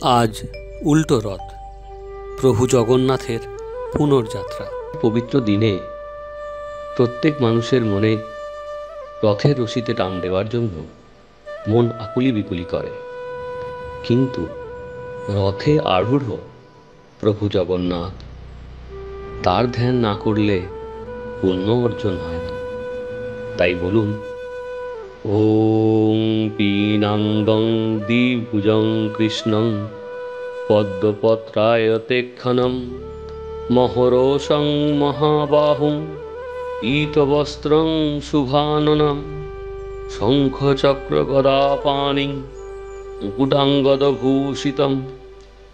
আজ উল্টো রথ, প্রভু জগন্নাথের পুনর্যাত্রা। পবিত্র দিনে প্রত্যেক মানুষের মনে রথের রশিতে টান দেওয়ার জন্য মন আকুলি বিকুলি করে, কিন্তু রথে আরূঢ় প্রভু জগন্নাথ, তার ধ্যান না করলে পুণ্য অর্জন হয় না। তাই বলুন, ওং পীনাঙ্গং দ্বিভুজং কৃষ্ণং পদ্মপত্রায়তেক্ষণম মহরোষং মহাবাহুং পীতবস্ত্রং শুভাননম শঙ্খচক্রগদাপাণিং মুকুটাঙ্গদভূষিতং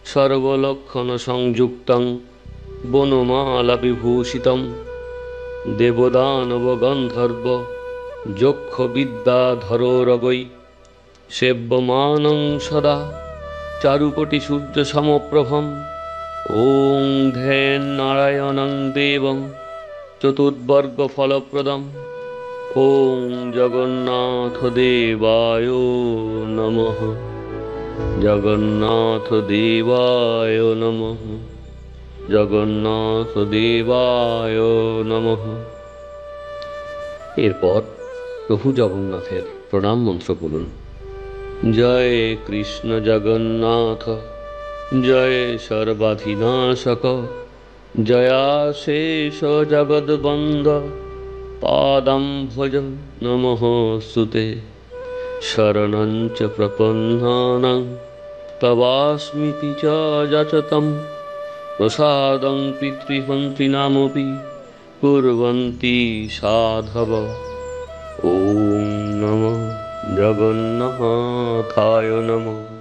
সর্বলক্ষণসংযুক্তং বনমালাবিভূষিতং দেবদানবগন্ধর্ব যক্ষবিদ্যাধরোরগৈ সেব্যমানং সদা চারুকোটিসূর্যসমপ্রভম। ওং ধ্যান্নারায়ণং দেবং চতুর্বর্গফলপ্রদম। ওং জগন্নাথদেবায় নমঃ। জগন্নাথদেবায় নমঃ। জগন্নাথদেবায় নমঃ। এরপর প্রভু জগন্নাথের প্রণাম মন্ত্র বলুন। জয় কৃষ্ণ জগন্নাথ, জয় সর্বাধিনাশক, জয়াশেষ জগদ্বন্দ, পাদম ভজ নমঃ স্তুতে। শরণং চ প্রপন্নানাং তবাস্মিতি চ যাচতম, প্রসাদং পিতৃমন্ত্রিণামপি কুর্বন্তি সাধব। ওম নমঃ জগন্নাথায় নমঃ।